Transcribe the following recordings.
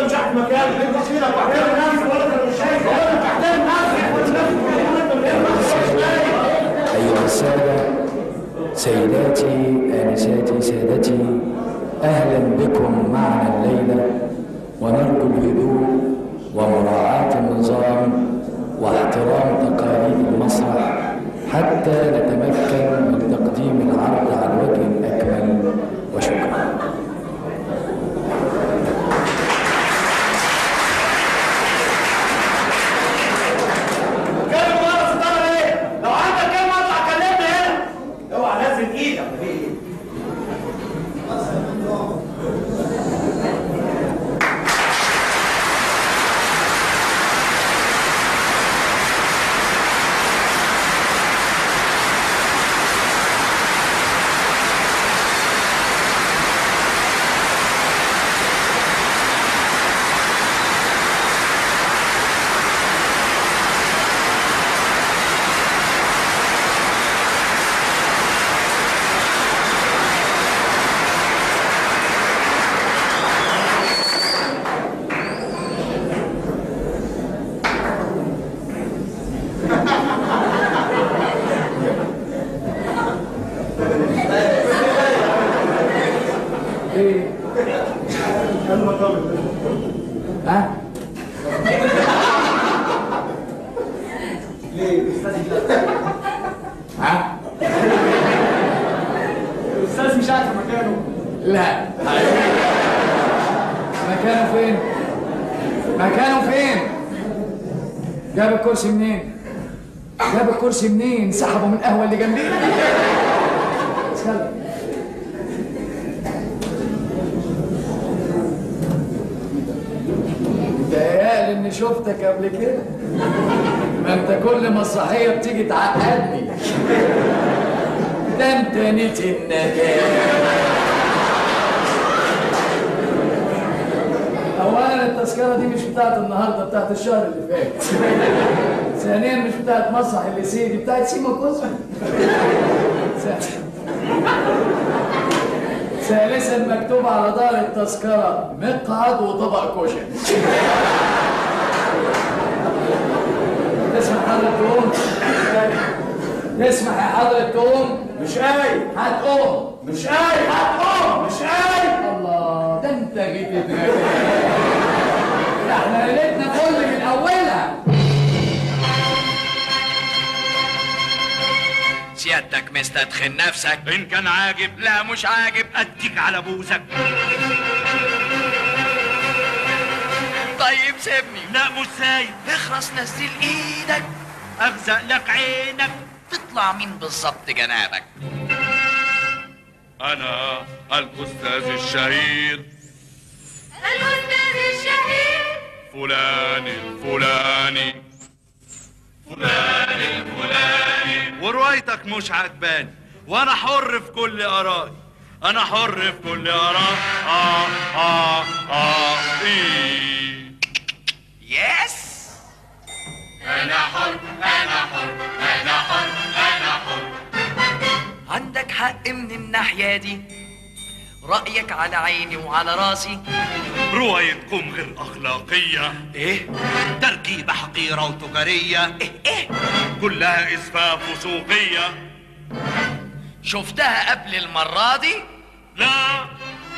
مش عارف مكان انت سيبك واحترم نفسك ولا انت مش شايف ولا تحترم نفسك. أيها السادة، سيداتي، آنساتي، سادتي، أهلا بكم معنا الليلة، ونرجو الهدوء ومراعاة النظام واحترام تقاليد المسرح حتى نتمكن من تقديم العرض على وجه أكمل، وشكرا. الاستاذ مش عارف مكانه. لا مكانه فين؟ مكانه فين؟ جاب الكرسي منين؟ جاب الكرسي منين؟ سحبه من القهوه اللي جنبينا. متهيألي اني شفتك قبل كده. ما انت كل مسرحيه بتيجي تعقدني. ده انت نيت النجاة. اولا التذكره دي مش بتاعت النهارده، بتاعت الشهر اللي فات. ثانيا مش بتاعت مسرح الليسيه، دي بتاعت سيما كوزما. ثالثا مكتوب على ظهر التذكره مقعد وطبق كشري. تسمح حضرتك تقوم؟ تسمح يا حضرتك تقوم؟ مش قايل. هتقوم. مش قايل. هتقوم. مش قايل. الله، ده انت جيت دماغك. ده احنا ليلتنا كل من اولها. سيادتك مستدخل نفسك. ان كان عاجب. لا مش عاجب، اديك على بوزك. طيب سيبني. لا مش سايب. اخرس، نزل ايدك، اغزق لك عينك. تطلع مين بالظبط جنابك؟ انا الاستاذ الشهير. الأستاذ الشهير فلان الفلاني. فلان الفلاني. وروايتك مش عجباني، وانا حر في كل ارائي. انا حر في كل ارائي. إيه. يس. أنا حر أنا حر أنا حر أنا حر. عندك حق من الناحية دي، رأيك على عيني وعلى راسي. روايتكم غير أخلاقية. إيه؟ تركيبة حقيرة وتجارية. إيه؟ كلها إسفاف وسوقية. شفتها قبل المرة دي؟ لا،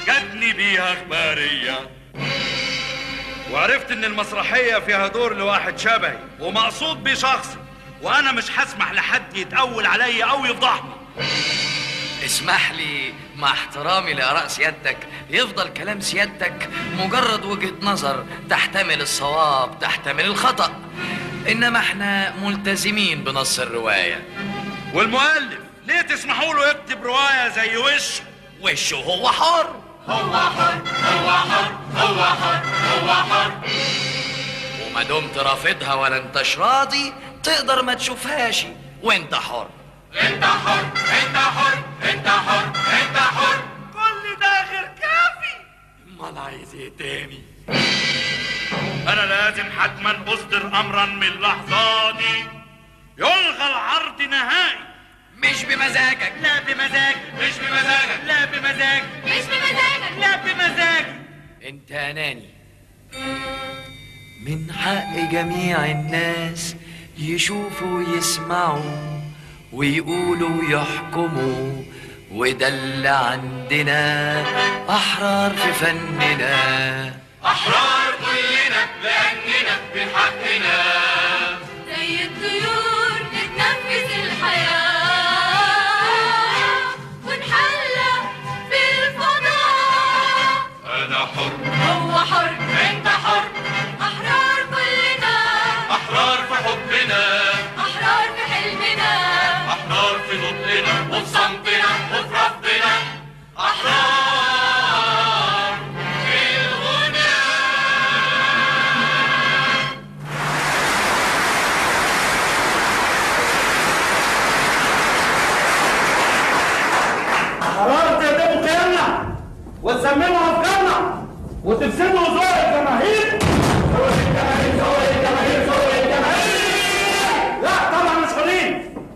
جاتني بيها إخبارية، وعرفت إن المسرحية فيها دور لواحد شبهي ومقصود بيه شخصي، وأنا مش هسمح لحد يتأول عليا أو يفضحني. اسمح لي مع احترامي لآراء سيادتك، يفضل كلام سيادتك مجرد وجهة نظر تحتمل الصواب تحتمل الخطأ، إنما احنا ملتزمين بنص الرواية. والمؤلف ليه تسمحوا له يكتب رواية زي وشه هو حر. هو حر هو حر هو حر هو حر. وما دمت رافضها ولا انتش راضي تقدر ما تشوفهاش، وانت حر. انت حر انت حر انت حر انت حر. كل ده غير كافي، امال عايز ايه تاني؟ أنا لازم حتما أصدر أمرا من اللحظة دي، يلغى العرض نهائي. مش بمزاجك. لا بمزاجي. مش بمزاجك. لا بمزاجي. مش بمزاجك. لا بمزاجي. انت اناني من حق جميع الناس يشوفوا ويسمعوا ويقولوا يحكموا، وده اللي عندنا أحرار في فننا. أحرار كلنا لأننا بحقنا، زي الطيور نتنفس الحياة ونحلق بالفضاء. أنا حر، هو حر، أنت حر، أحرار كلنا، أحرار في حبنا، أحرار في حلمنا، أحرار في نطقنا وفي صمتنا وفي رفضنا، أحرار في الغنى. قررت تهدموا قيمنا وتسمموا افكارنا وتفسدوا ذوق الجماهير. لا طبعا مش حرين،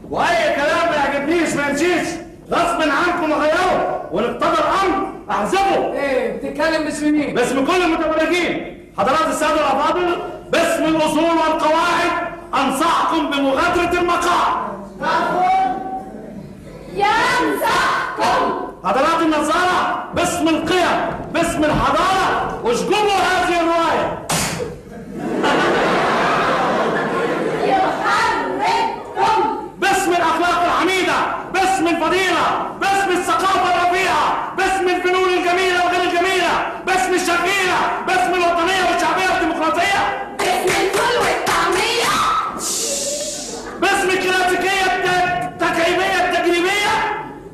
واي كلام ما يعجبنيش ما يمشيش، غصب عنكم اغيره، ونقتضى الامر احذفه. ايه بتتكلم باسم مين؟ باسم كل المتفرجين حضرات الساده الافاضل، باسم الاصول والقواعد انصحكم بمغادره المقاعد. ينصحكم حضرات النظارة باسم القيم باسم الحضارة اشجبوا هذه الرواية. يحرككم باسم الأخلاق الحميدة، باسم الفضيلة، باسم الثقافة الرفيعة، باسم الفنون الجميلة وغير الجميلة، باسم الشرقية، باسم الوطنية والشعبية والديمقراطية، باسم الفول والطعمية، باسم الكلاسيكية التكعيبية التجريبية،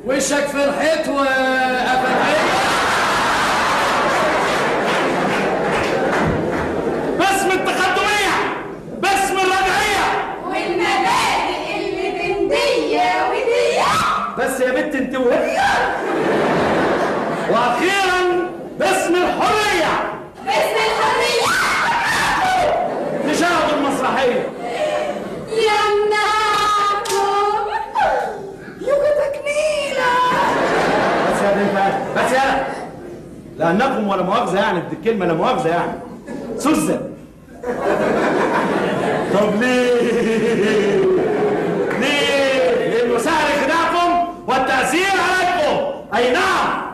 وشك في الحيط وقفلتين. باسم التقدمية، باسم الرجعية، والمبادئ اللي بين دية ودية. بس يا بنت انت وهي. واخيرا باسم الحرية، باسم الحرية تشاهدوا المسرحية. يمنعكم يوجد تكميلة. بس يا بنت بس يا لأنكم ولا مؤاخذة يعني بدي الكلمة لا مؤاخذة يعني سوزة. طب ليه؟ ليه؟ لأنه سهل خداعكم والتأثير عليكم. أي نعم